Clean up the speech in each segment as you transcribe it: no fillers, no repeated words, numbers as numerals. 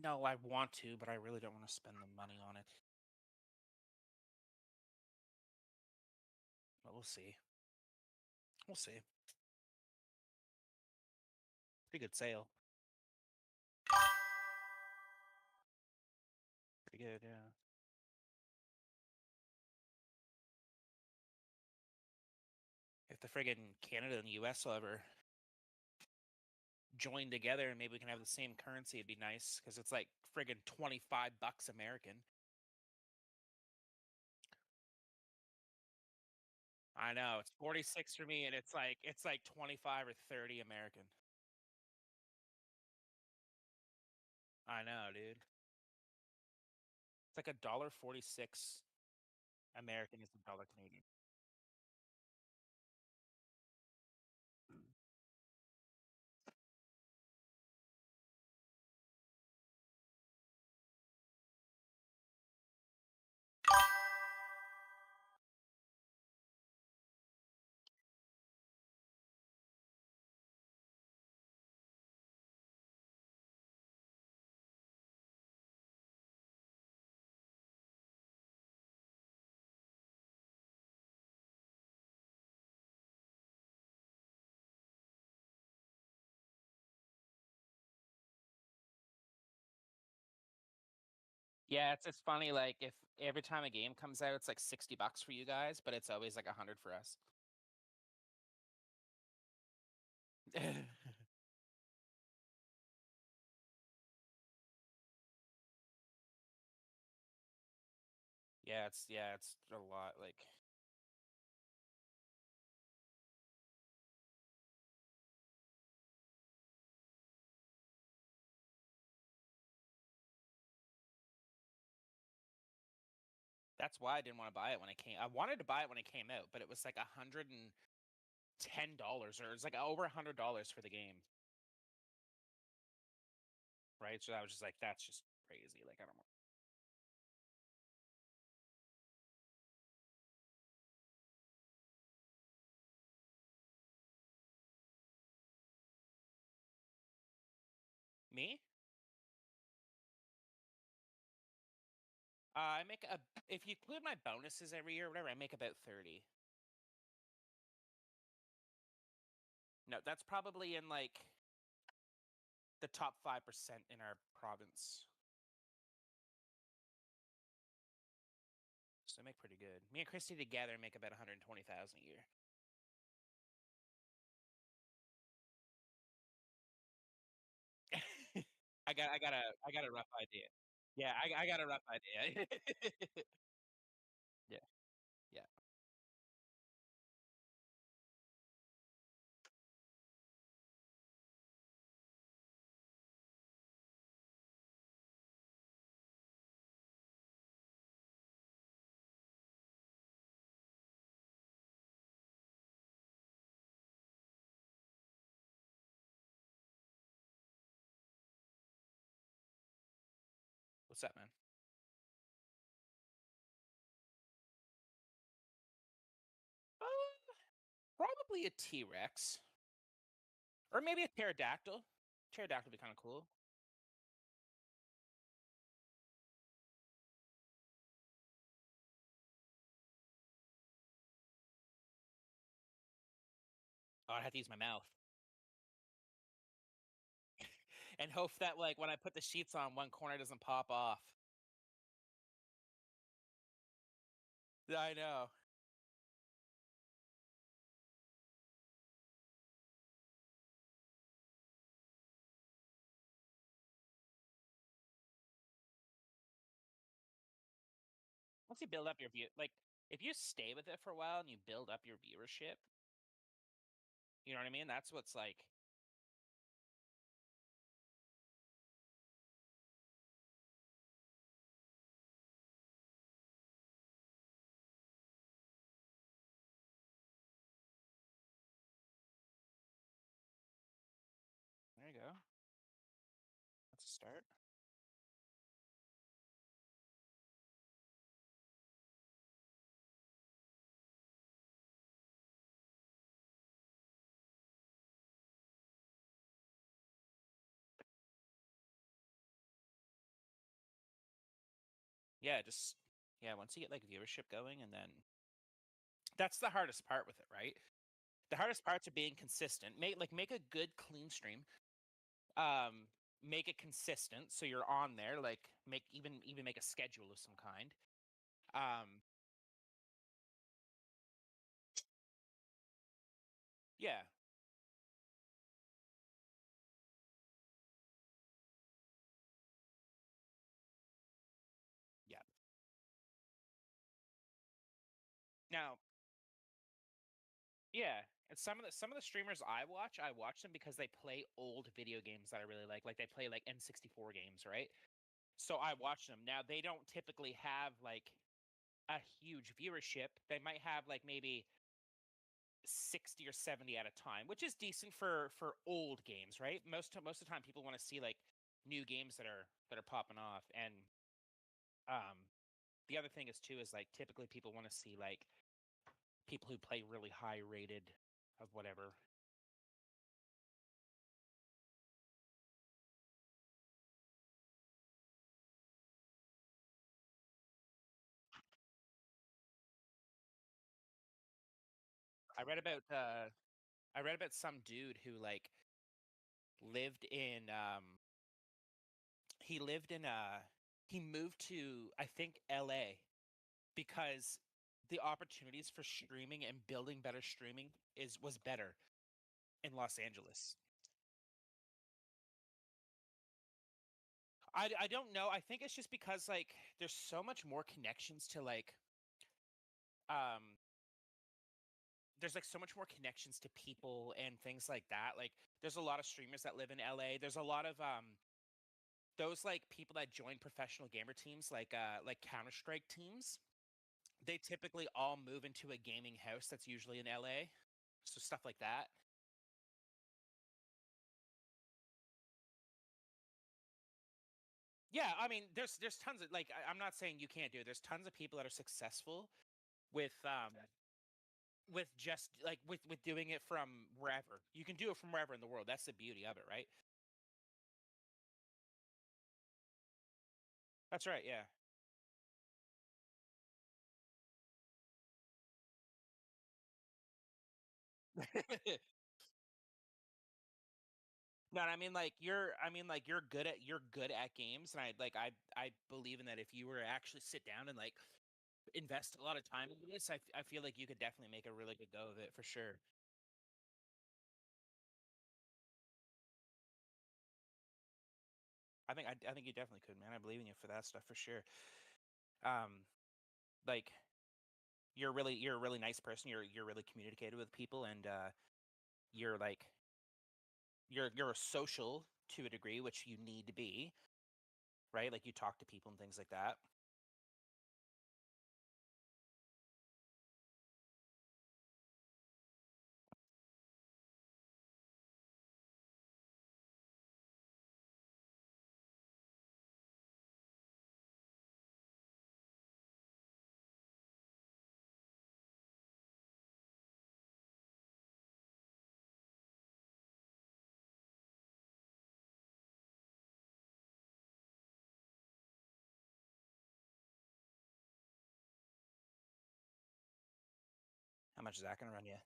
No, I want to, but I really don't want to spend the money on it. But we'll see. We'll see. Pretty good sale. Pretty good, yeah. If the friggin' Canada and the US will ever join together and maybe we can have the same currency, it'd be nice because it's like friggin' $25 American. I know it's 46 for me, and it's like 25 or 30 American. I know, dude. It's like a dollar 46 American is a dollar Canadian. Yeah, it's funny, like, if every time a game comes out, it's like $60 for you guys, but it's always like 100 for us. Yeah, it's a lot, like that's why I didn't wanna buy it when it came I wanted to buy it when it came out, but it was like $110 or it's like over $100 for the game, right? So I was just like, "That's just crazy," like, I don't know. Me? I make a if you include my bonuses every year or whatever, I make about 30. No, that's probably in, like, the top 5% in our province. So I make pretty good. Me and Christy together make about 120,000 a year. I got a rough idea. Yeah, I got a rough idea. Yeah, yeah. What's up, man? Uh, Probably a T-Rex or maybe a pterodactyl. Pterodactyl would be kinda cool. Oh, I'd have to use my mouth and hope that, like, when I put the sheets on, one corner doesn't pop off. Yeah, I know. Once you build up your view like, if you stay with it for a while and you build up your viewership, you know what I mean? That's what's like there you go. That's a start. yeah, just yeah, once you get like viewership going, and then that's the hardest part with it, right? The hardest parts are being consistent. Make a good clean stream. Um, make it consistent so you're on there. Like make even make a schedule of some kind. Um, yeah, yeah. Now, yeah, and some of the streamers I watch them because they play old video games that I really like. Like they play like N64 games, right? So I watch them. Now they don't typically have like a huge viewership. They might have like maybe 60 or 70 at a time, which is decent for old games, right? Most of the time people want to see like new games that are popping off. And um the other thing is too is like typically people want to see like people who play really high rated of whatever. I read about uh I read about some dude who like lived in he lived in he moved to I think LA because the opportunities for streaming and building better streaming is was better in Los Angeles. I don't know. I think it's just because like there's so much more connections to like um there's like so much more connections to people and things like that. Like there's a lot of streamers that live in LA. There's a lot of those like people that join professional gamer teams like Counter-Strike teams. They typically all move into a gaming house that's usually in LA. So stuff like that. Yeah, I mean, there's tons of like I'm not saying you can't do it. There's tons of people that are successful with just like with doing it from wherever. You can do it from wherever in the world. That's the beauty of it, right? That's right, yeah. No, I mean like you're good at games, and I believe in that. If you were to actually sit down and like invest a lot of time into this, I feel like you could definitely make a really good go of it for sure. I think you definitely could, man. I believe in you for that stuff for sure. Um, like you're a really nice person. You're really communicative with people, and you're like you're a social to a degree, which you need to be, right? Like you talk to people and things like that. How much is that gonna run you?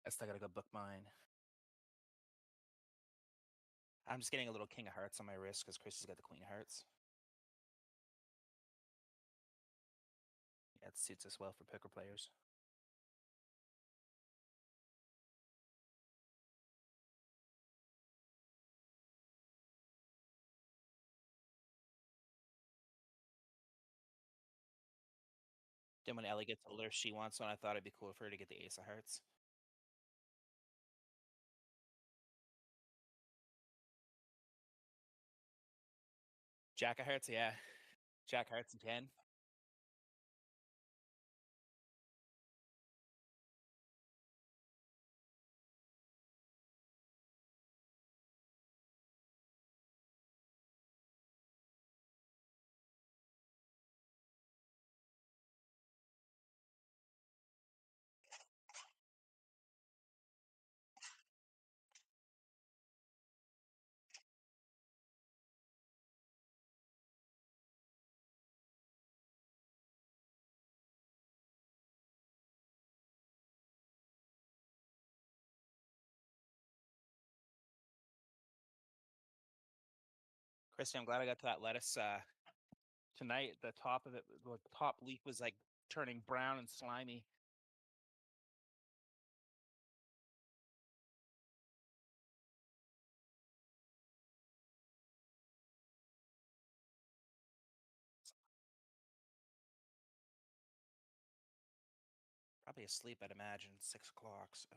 I still gotta go book mine. I'm just getting a little King of Hearts on my wrist because Chrissy's got the Queen of Hearts. Yeah, it suits us well for poker players. Then when Ellie gets older, if she wants one, I thought it'd be cool for her to get the Ace of Hearts. Jack of Hearts, yeah. Jack of Hearts and 10. Christy, I'm glad I got to that lettuce tonight. The top of it, the top leaf was like turning brown and slimy. Probably asleep, I'd imagine. 6 o'clock. So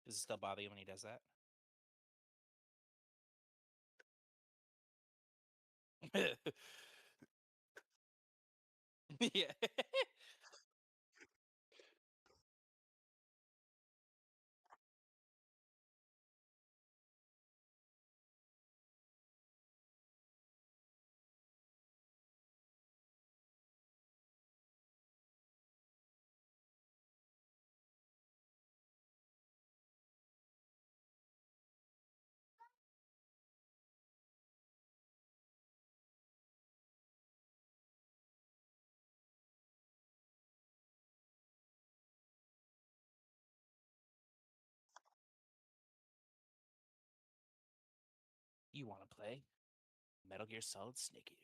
does it still bother you when he does that? Yeah. You want to play Metal Gear Solid Snake Eater?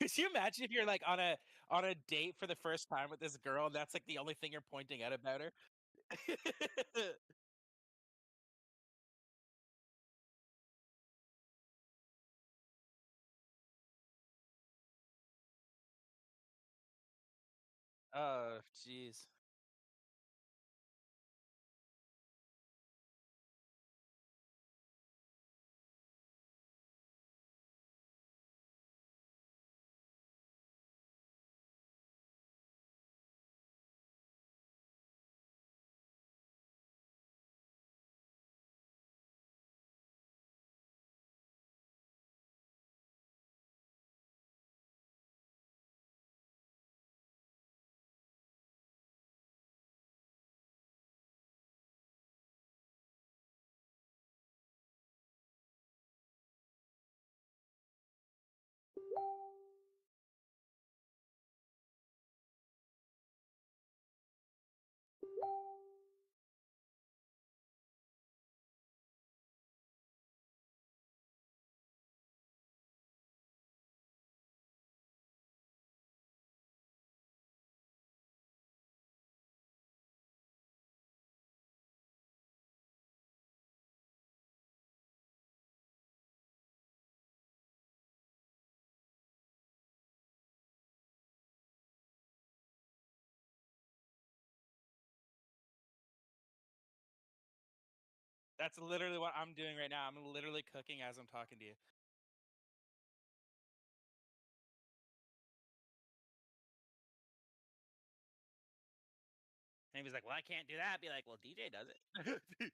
Could you imagine if you're like on a date for the first time with this girl and that's like the only thing you're pointing out about her? Oh, jeez. That's literally what I'm doing right now. I'm literally cooking as I'm talking to you. And he was like, "Well, I can't do that." Be like, "Well, DJ does it."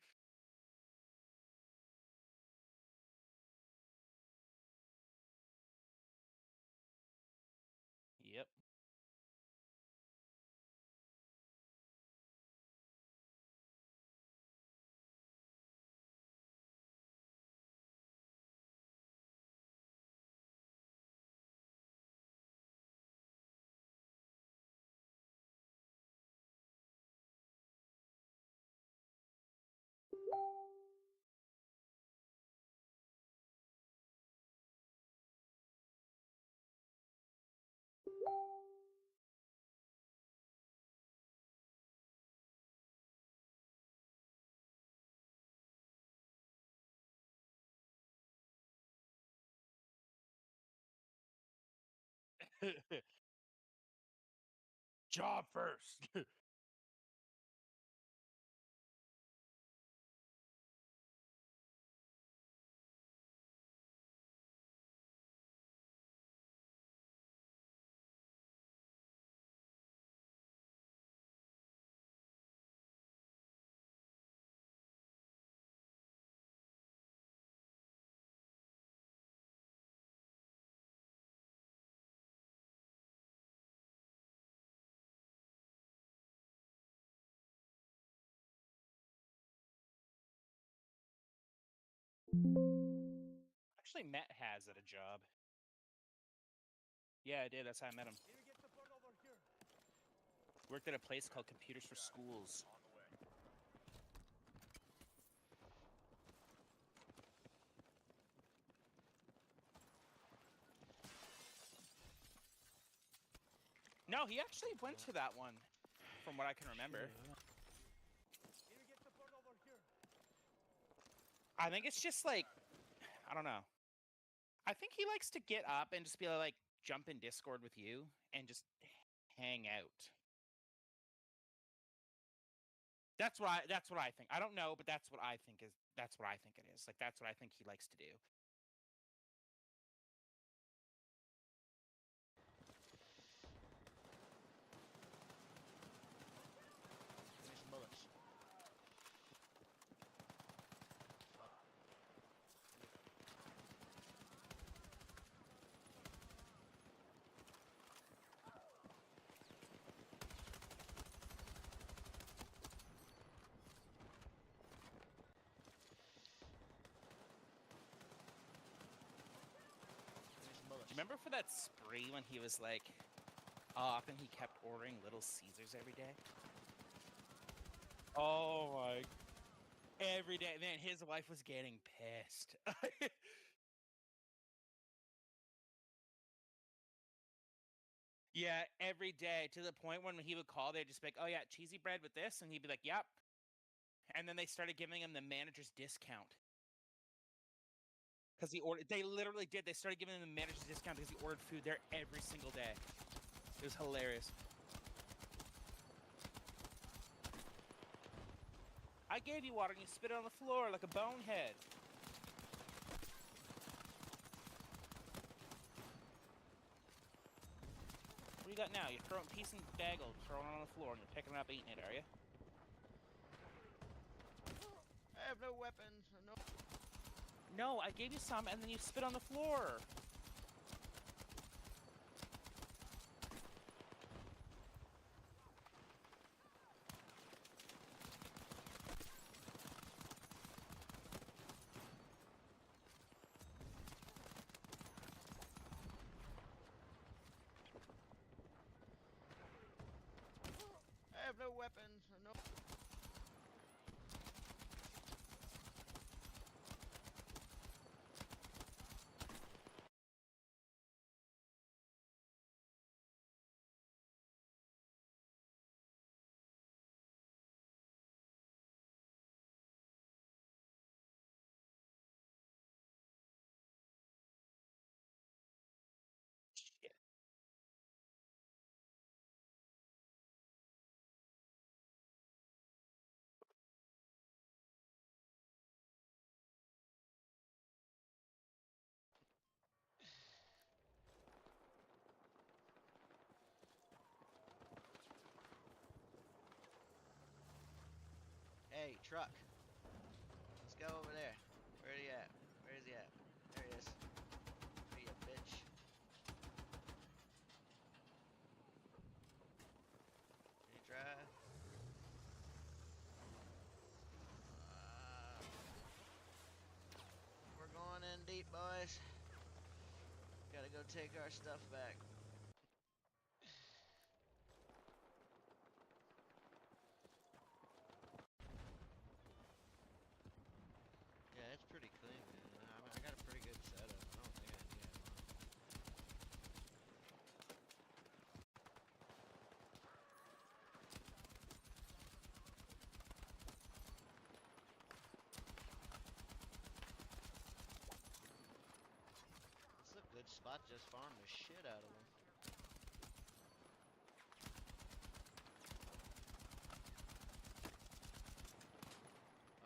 Job first. Actually, Matt has at a job. Yeah, I did. That's how I met him. Worked at a place called Computers for Schools. No, he actually went to that one, from what I can remember. I think it's just like, I don't know. I think he likes to get up and just be like, jump in Discord with you and just hang out. That's what I think. I don't know, but that's what I think it is. Like that's what I think he likes to do. Give me some bullets. Do you remember for that spree when he was like up and he kept ordering Little Caesars every day? Oh my! Every day, man. His wife was getting pissed. Yeah, every day to the point when he would call, they'd just be like, "Oh yeah, cheesy bread with this," and he'd be like, "Yep." And then they started giving him the manager's discount because he ordered. They literally did. They started giving him the manager's discount because he ordered food there every single day. It was hilarious. I gave you water and you spit it on the floor like a bonehead. What do you got now? You're throwing piece and bagel, throwing it on the floor, and you're picking it up, eating it, are you? I have no weapons. No. No, I gave you some, and then you spit on the floor. I have no weapons. No. Shit. Hey, truck. Let's go over there. Where are you at? Where is he at? There he is. There you bitch. Can you drive? We're going in deep, boys. Gotta go take our stuff back. Yeah, it's pretty clean, man. I got a pretty good setup. I don't think I need ammo. Spot just farmed the shit out of them.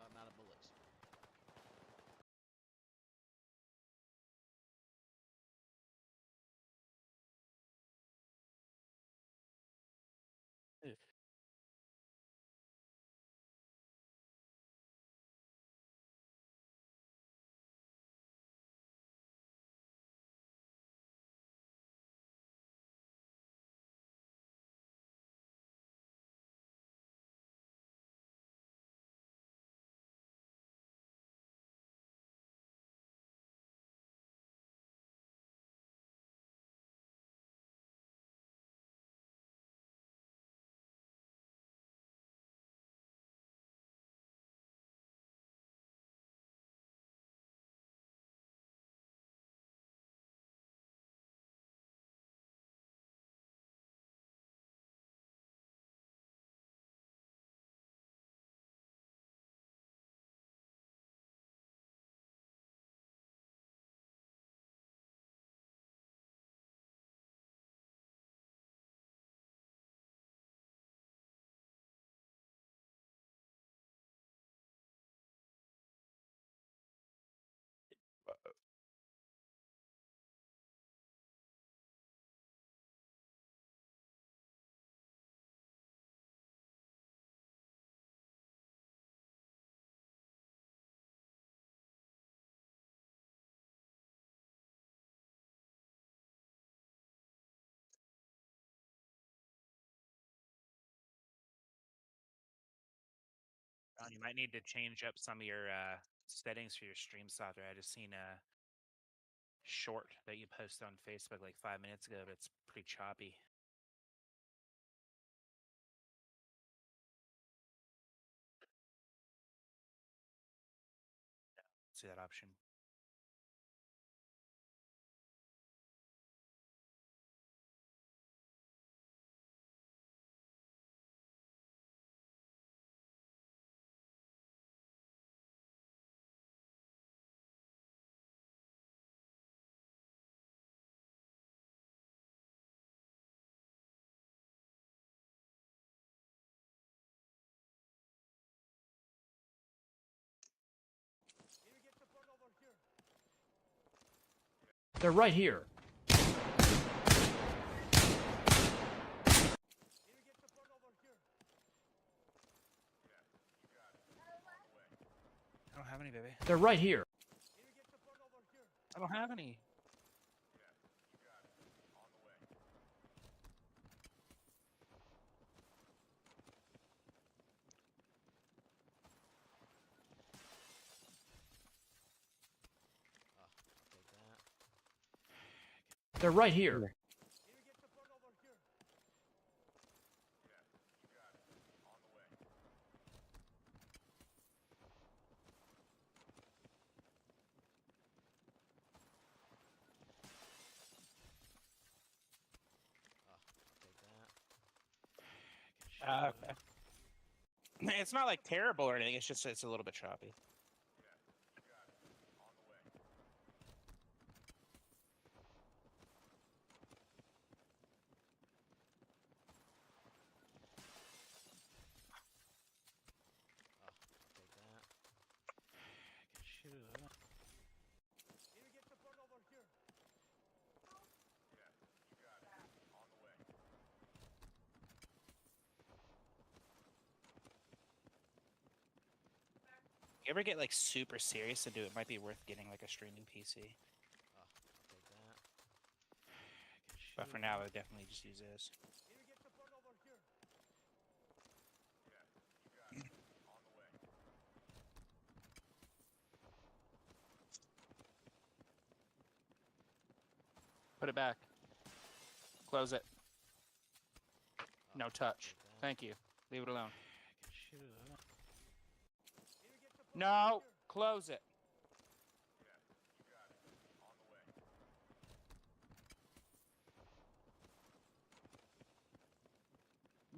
I'm out of bullets. You might need to change up some of your settings for your stream software. I just seen a short that you posted on Facebook like 5 minutes ago, but it's pretty choppy. See that option? They're right here. I don't have any, baby. They're right here. I don't have any. I'll take that. They're right here. I'll take that. Okay. It's not like terrible or anything. It's just it's a little bit choppy. Take that. You ever get like super serious and do it, might be worth getting like a streaming PC. I'll take that. But for now, I would definitely just use this. Put it back. Close it. No touch. Thank you. Leave it alone. No, close it.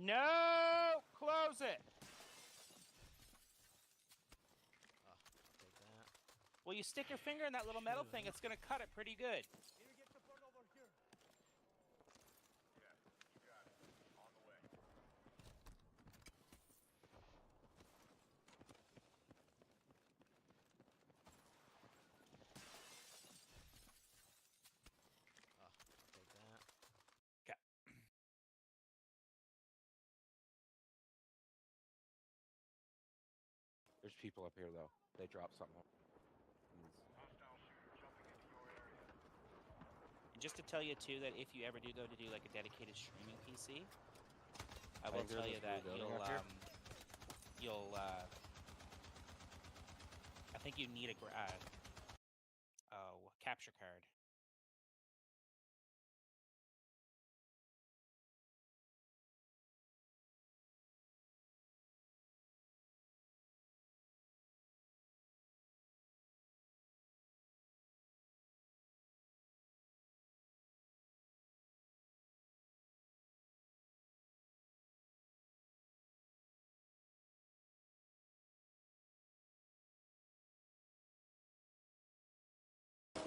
No, close it. Take that. Well, you stick your finger in that little metal thing, it's going to cut it pretty good. There's people up here though. They dropped something. And just to tell you too that if you ever do go to do like a dedicated streaming PC, I will think they're tell in you this blue that building you'll up here. I think you need a capture card.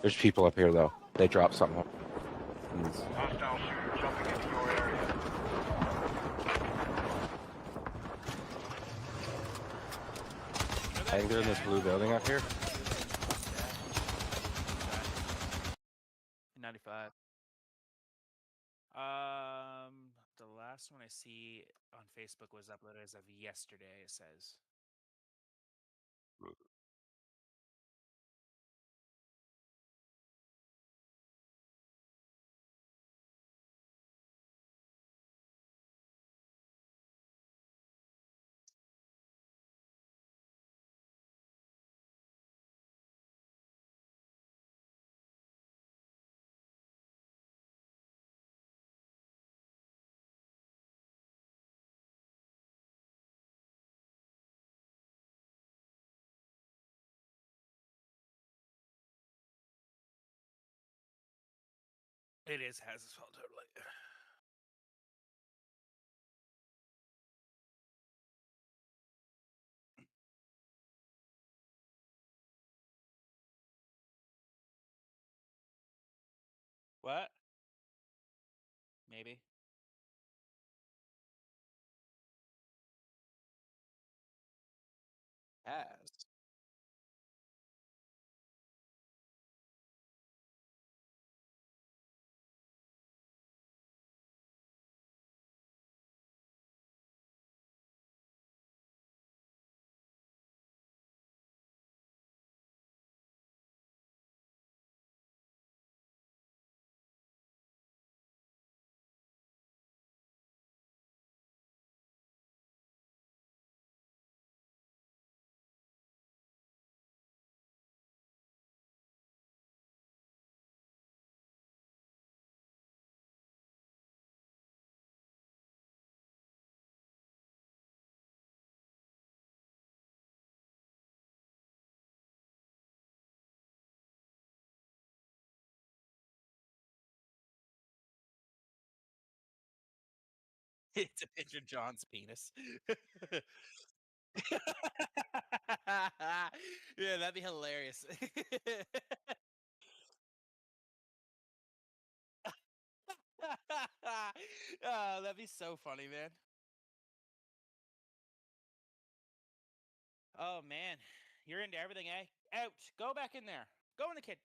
There's people up here though. They dropped something. Hostile shooter jumping into your area. I think they're in this blue building up here. 95. The last one I see on Facebook was uploaded as of yesterday. It says. It is has as well, totally. What? Maybe. Has. It's a picture of John's penis. Yeah, that'd be hilarious. Oh, that'd be so funny, man. Oh man, you're into everything, eh? Out. Go back in there. Go in the kitchen.